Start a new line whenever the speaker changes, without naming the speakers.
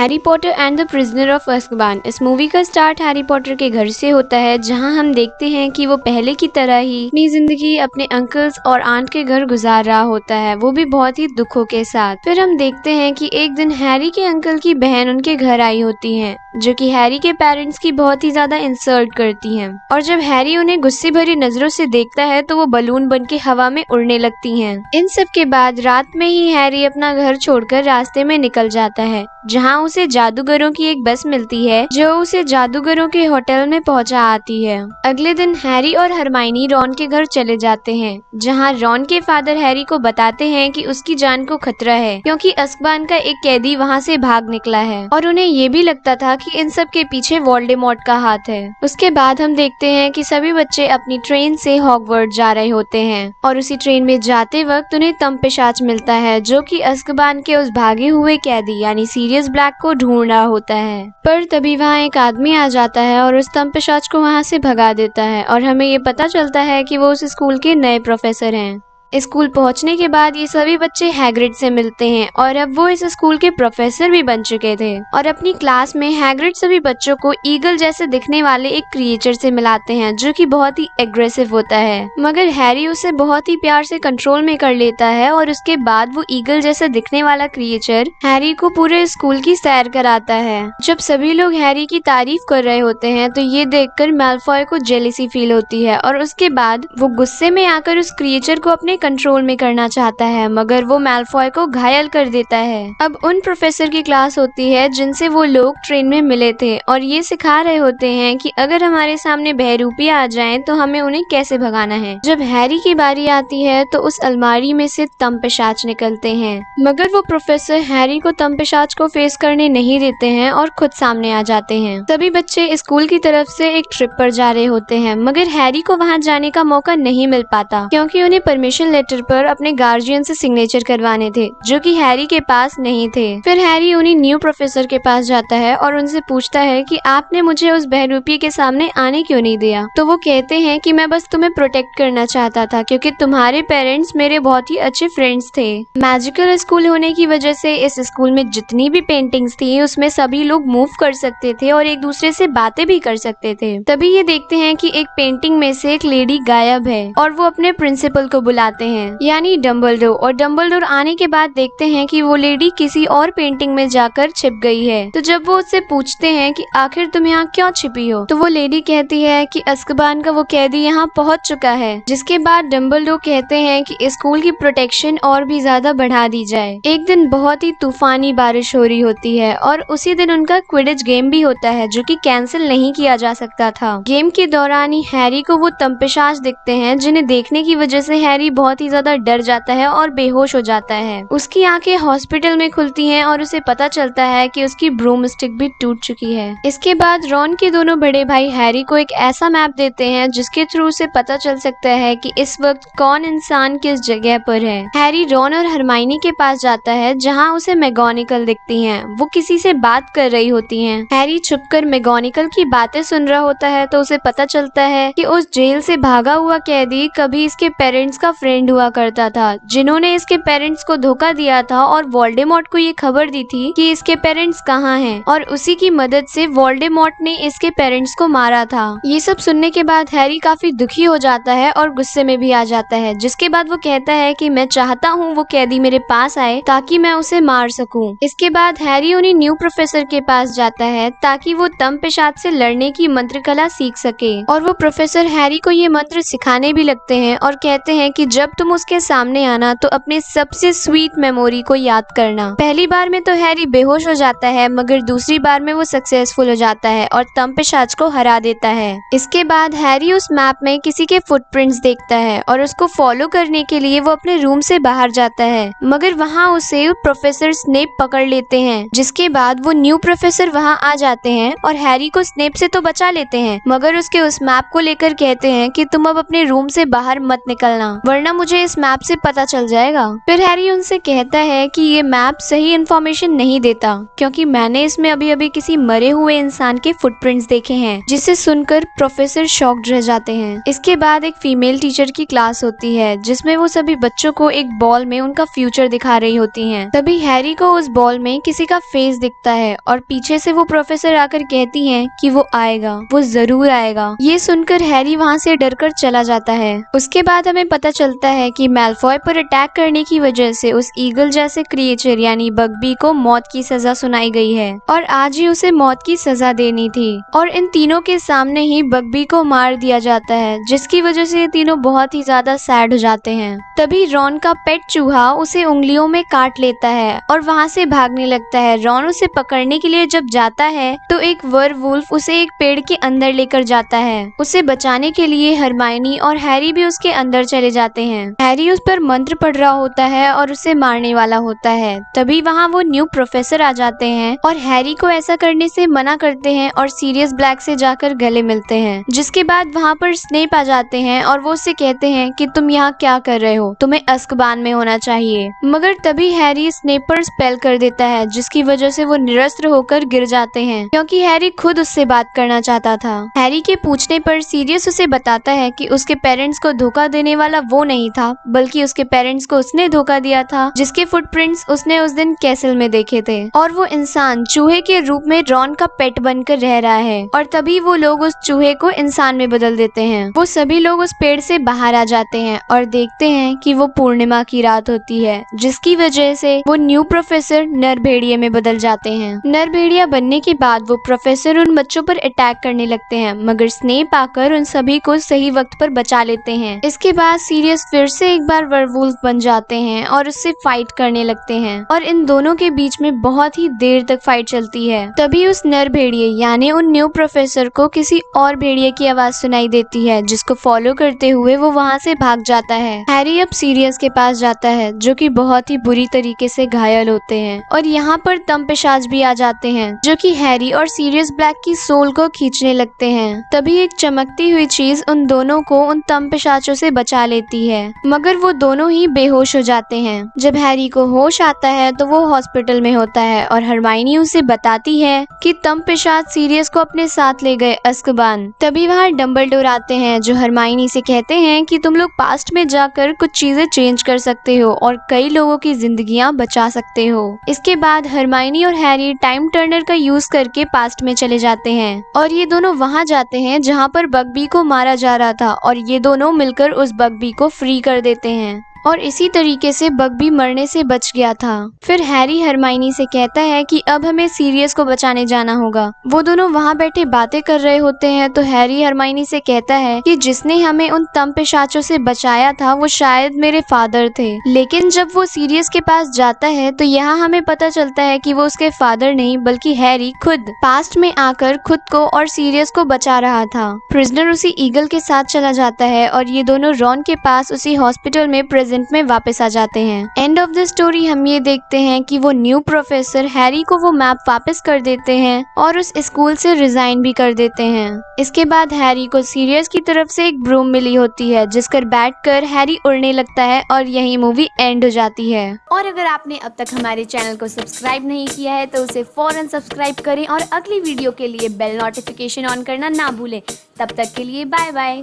Harry Potter and the prisoner of Azkaban. इस movie का start Harry Potter के घर से होता है, जहां हम देखते हैं कि वो पहले की तरह ही अपनी जिंदगी अपने अंकल्स और आंट के घर गुजार रहा होता है, वो भी बहुत ही दुखों के साथ। फिर हम देखते हैं कि एक दिन हैरी के अंकल की बहन उनके घर आई होती है, जो कि हैरी के पेरेंट्स की बहुत ही ज्यादा इंसल्ट करती हैं। और जब हैरी उन्हें गुस्से भरी नजरों से देखता है तो वो बलून बन के हवा में उड़ने लगती हैं। इन सब के बाद रात में ही हैरी अपना घर छोड़कर रास्ते में निकल जाता है, जहां उसे जादूगरों की एक बस मिलती है जो उसे जादूगरों के होटल में पहुंचा आती है। अगले दिन हैरी और हरमाइनी रॉन के घर चले जाते हैं, जहां रॉन के फादर हैरी को बताते हैं कि उसकी जान को खतरा है, क्योंकि अज़्काबान का एक कैदी वहां से भाग निकला है। और उन्हें ये भी लगता था कि इन सब के पीछे वोल्डेमॉर्ट का हाथ है। उसके बाद हम देखते हैं कि सभी बच्चे अपनी ट्रेन से हॉगवर्ट्स जा रहे होते हैं, और उसी ट्रेन में जाते वक्त उन्हें तंपिशाच मिलता है, जो कि अज़्काबान के उस भागे हुए कैदी यानी सीरियस ब्लैक को ढूंढ रहा होता है। पर तभी वहाँ एक आदमी आ जाता है और उस तंपिशाच को वहाँ से भगा देता है, और हमें ये पता चलता है कि वो उस स्कूल के नए प्रोफेसर हैं। स्कूल पहुंचने के बाद ये सभी बच्चे हैग्रिड से मिलते हैं, और अब वो इस स्कूल के प्रोफेसर भी बन चुके थे। और अपनी क्लास में हैग्रिड सभी बच्चों को ईगल जैसे दिखने वाले एक क्रिएचर से मिलाते हैं, जो कि बहुत ही एग्रेसिव होता है। मगर हैरी उसे बहुत ही प्यार से कंट्रोल में कर लेता है, और उसके बाद वो ईगल जैसे दिखने वाला क्रिएचर हैरी को पूरे स्कूल की सैर कराता है। जब सभी लोग हैरी की तारीफ कर रहे होते हैं तो ये देखकर मैलफॉय को जेलिसी फील होती है, और उसके बाद वो गुस्से में आकर उस क्रिएचर को अपने कंट्रोल में करना चाहता है, मगर वो मैलफॉय को घायल कर देता है। अब उन प्रोफेसर की क्लास होती है जिनसे वो लोग ट्रेन में मिले थे, और ये सिखा रहे होते हैं कि अगर हमारे सामने बहरूपियां आ जाएं तो हमें उन्हें कैसे भगाना है। जब हैरी की बारी आती है तो उस अलमारी में से तंपिशाच निकलते हैं, मगर वो प्रोफेसर हैरी को तंपिशाच को फेस करने नहीं देते हैं और खुद सामने आ जाते हैं। सभी बच्चे स्कूल की तरफ से एक ट्रिप पर जा रहे होते हैं, मगर हैरी को वहाँ जाने का मौका नहीं मिल पाता, क्योंकि उन्हें परमिशन लेटर पर अपने गार्जियन से सिग्नेचर करवाने थे, जो कि हैरी के पास नहीं थे। फिर हैरी उन्हीं न्यू प्रोफेसर के पास जाता है और उनसे पूछता है कि आपने मुझे उस बहरूपी के सामने आने क्यों नहीं दिया। तो वो कहते हैं कि मैं बस तुम्हें प्रोटेक्ट करना चाहता था, क्योंकि तुम्हारे पेरेंट्स मेरे बहुत ही अच्छे फ्रेंड्स थे। मैजिकल स्कूल होने की वजह से इस स्कूल में जितनी भी पेंटिंग्स थी उसमें सभी लोग मूव कर सकते थे और एक दूसरे से बातें भी कर सकते थे। तभी ये देखते हैं कि एक पेंटिंग में से एक लेडी गायब है, और वो अपने प्रिंसिपल को बुलाते हैं, यानी डम्बलडोर। और डम्बलडोर आने के बाद देखते हैं कि वो लेडी किसी और पेंटिंग में जाकर छिप गई है। तो जब वो उससे पूछते हैं कि आखिर तुम यहाँ क्यों छिपी हो, तो वो लेडी कहती है कि अज़्काबान का वो कैदी यहाँ पहुँच चुका है। जिसके बाद डम्बलडोर कहते हैं कि स्कूल की प्रोटेक्शन और भी ज्यादा बढ़ा दी जाए। एक दिन बहुत ही तूफानी बारिश हो रही होती है, और उसी दिन उनका क्विडिच गेम भी होता है, जो कि कैंसिल नहीं किया जा सकता था। गेम के दौरान ही हैरी को वो तंपिशाच दिखते हैं, जिन्हें देखने की वजह से हैरी बहुत ही ज्यादा डर जाता है और बेहोश हो जाता है। उसकी आंखें हॉस्पिटल में खुलती हैं और उसे पता चलता है कि उसकी ब्रूम स्टिक भी टूट चुकी है। इसके बाद रॉन के दोनों बड़े भाई हैरी को एक ऐसा मैप देते हैं जिसके थ्रू उसे पता चल सकता है कि इस वक्त कौन इंसान किस जगह पर है। हैरी रॉन और हरमाइनी के पास जाता है, जहाँ उसे मैगोनिकल दिखती हैं। वो किसी से बात कर रही होती हैं। हैरी छुपकर मैगोनिकल की बातें सुन रहा होता है, तो उसे पता चलता है कि उस जेल से भागा हुआ कैदी कभी इसके पेरेंट्स का फ्रेंड हुआ करता था, जिन्होंने इसके पेरेंट्स को धोखा दिया था और वोल्डेमॉर्ट को ये खबर दी थी कि इसके पेरेंट्स कहाँ हैं, और उसी की मदद से वोल्डेमॉर्ट ने इसके पेरेंट्स को मारा था। ये सब सुनने के बाद हैरी काफी दुखी हो जाता है और गुस्से में भी आ जाता है। जिसके बाद वो कहता है कि मैं चाहता हूँ वो कैदी मेरे पास आए ताकि मैं उसे मार सकूं। इसके बाद हैरी उन्हीं न्यू प्रोफेसर के पास जाता है ताकि वो तंपिशाच से लड़ने की मंत्र कला सीख सके, और वो प्रोफेसर हैरी को ये मंत्र सिखाने भी लगते हैं और कहते हैं कि जब तुम उसके सामने आना तो अपने सबसे स्वीट मेमोरी को याद करना। पहली बार में तो हैरी बेहोश हो जाता है, मगर दूसरी बार में वो सक्सेसफुल हो जाता है और तंपिशाच को हरा देता है। इसके बाद हैरी उस मैप में किसी के फुटप्रिंट्स देखता है, और उसको फॉलो करने के लिए वो अपने रूम से बाहर जाता है, मगर वहाँ उसे प्रोफेसर स्नेप पकड़ लेते हैं। जिसके बाद वो न्यू प्रोफेसर वहाँ आ जाते हैं और हैरी को स्नेप से तो बचा लेते हैं, मगर उसके उस मैप को लेकर कहते हैं कि तुम अब अपने रूम से बाहर मत निकलना, वरना ना मुझे इस मैप से पता चल जाएगा। फिर हैरी उनसे कहता है कि ये मैप सही इन्फॉर्मेशन नहीं देता, क्योंकि मैंने इसमें अभी अभी किसी मरे हुए इंसान के फुटप्रिंट्स देखे हैं, जिसे सुनकर प्रोफेसर शॉक्ड रह जाते हैं। इसके बाद एक फीमेल टीचर की क्लास होती है, जिसमें वो सभी बच्चों को एक बॉल में उनका फ्यूचर दिखा रही होती हैं। तभी हैरी को उस बॉल में किसी का फेस दिखता है और पीछे से वो प्रोफेसर आकर कहती हैं कि वो आएगा, वो जरूर आएगा। ये सुनकर हैरी वहाँ से डरकर चला जाता है। उसके बाद हमें पता चलता है कि मैल्फॉय पर अटैक करने की वजह से उस ईगल जैसे क्रिएचर यानी बगबी को मौत की सजा सुनाई गई है और आज ही उसे मौत की सजा देनी थी। और इन तीनों के सामने ही बगबी को मार दिया जाता है, जिसकी वजह से ये तीनों बहुत ही ज्यादा सैड हो जाते हैं। तभी रॉन का पेट चूहा उसे उंगलियों में काट लेता है और वहाँ से भागने लगता है। रॉन उसे पकड़ने के लिए जब जाता है तो एक वर्वुल्फ उसे एक पेड़ के अंदर लेकर जाता है। उसे बचाने के लिए हरमाइनी और हैरी भी उसके अंदर चले जाते हैं। हैरी उस पर मंत्र पढ़ रहा होता है और उसे मारने वाला होता है। तभी वहाँ वो न्यू प्रोफेसर आ जाते हैं और हैरी को ऐसा करने से मना करते हैं और सीरियस ब्लैक से जाकर गले मिलते हैं। जिसके बाद वहाँ पर स्नेप आ जाते हैं और वो उससे कहते हैं कि तुम यहाँ क्या कर रहे हो, तुम्हें अज़्काबान में होना चाहिए। मगर तभी हैरी स्नेप पर स्पेल कर देता है, जिसकी वजह से वो निरस्त्र होकर गिर जाते हैं, क्योंकि हैरी खुद उससे बात करना चाहता था। हैरी के पूछने पर सीरियस उसे बताता है कि उसके पेरेंट्स को धोखा देने वाला वो नहीं था, बल्कि उसके पेरेंट्स को उसने धोखा दिया था, जिसके फुटप्रिंट्स उसने उस दिन कैसल में देखे थे। और वो इंसान चूहे के रूप में रॉन का पेट बनकर रह रहा है। और तभी वो लोग उस चूहे को इंसान में बदल देते हैं। वो सभी लोग उस पेड़ से बाहर आ जाते हैं और देखते हैं कि वो पूर्णिमा की रात होती है, जिसकी वजह से वो न्यू प्रोफेसर नरभेड़िए में बदल जाते हैं। नरभेड़िया बनने के बाद वो प्रोफेसर उन बच्चों पर अटैक करने लगते हैं, मगर स्नेप आकर उन सभी को सही वक्त पर बचा लेते हैं। इसके बाद सीरियस फिर से एक बार वर्वुल्फ बन जाते हैं और उससे फाइट करने लगते हैं और इन दोनों के बीच में बहुत ही देर तक फाइट चलती है। तभी उस नर भेड़िए यानी उन न्यू प्रोफेसर को किसी और भेड़िए की आवाज सुनाई देती है, जिसको फॉलो करते हुए वो वहाँ से भाग जाता है। हैरी अब सीरियस के पास जाता है, जो कि बहुत ही बुरी तरीके से घायल होते हैं और यहाँ पर तमपिशाच भी आ जाते हैं, जो कि हैरी और सीरियस ब्लैक की सोल को खींचने लगते हैं। तभी एक चमकती हुई चीज उन दोनों को उन तमपिशाचों से बचा लेती है, मगर वो दोनों ही बेहोश हो जाते हैं। जब हैरी को होश आता है तो वो हॉस्पिटल में होता है और हरमाइनी उसे बताती है कि तमपिशाच सीरियस को अपने साथ ले गए अज़्काबान। तभी वहाँ डंबलडोर आते हैं, जो हरमाइनी से कहते हैं कि तुम लोग पास्ट में जाकर कुछ चीजें चेंज कर सकते हो और कई लोगों की जिंदगियां बचा सकते हो। इसके बाद हरमाइनी और हैरी टाइम टर्नर का यूज करके पास्ट में चले जाते हैं और ये दोनों वहाँ जाते हैं जहाँ पर बगबी को मारा जा रहा था और ये दोनों मिलकर उस बगबी को फ्री कर देते हैं और इसी तरीके से बगबी मरने से बच गया था। फिर हैरी हरमाइनी से कहता है कि अब हमें सीरियस को बचाने जाना होगा। वो दोनों वहाँ बैठे बातें कर रहे होते हैं तो हैरी हरमाइनी से कहता है कि जिसने हमें उन तमपिशाचों से बचाया था वो शायद मेरे फादर थे, लेकिन जब वो सीरियस के पास जाता है तो यहाँ हमें पता चलता है कि वो उसके फादर नहीं बल्कि हैरी खुद पास्ट में आकर खुद को और सीरियस को बचा रहा था। प्रिजनर उसी ईगल के साथ चला जाता है और ये दोनों रॉन के पास उसी हॉस्पिटल में में वापस आ जाते हैं। एंड ऑफ द स्टोरी हम ये देखते हैं कि वो न्यू प्रोफेसर हैरी को वो मैप वापस कर देते हैं और उस स्कूल से रिजाइन भी कर देते हैं। इसके बाद हैरी को सीरियस की तरफ से एक ब्रूम मिली होती है, जिस पर बैठकर हैरी उड़ने लगता है और यही मूवी एंड हो जाती है।
और अगर आपने अब तक हमारे चैनल को सब्सक्राइब नहीं किया है तो उसे फौरन सब्सक्राइब करें और अगली वीडियो के लिए बेल नोटिफिकेशन ऑन करना ना भूलें। तब तक के लिए बाय बाय।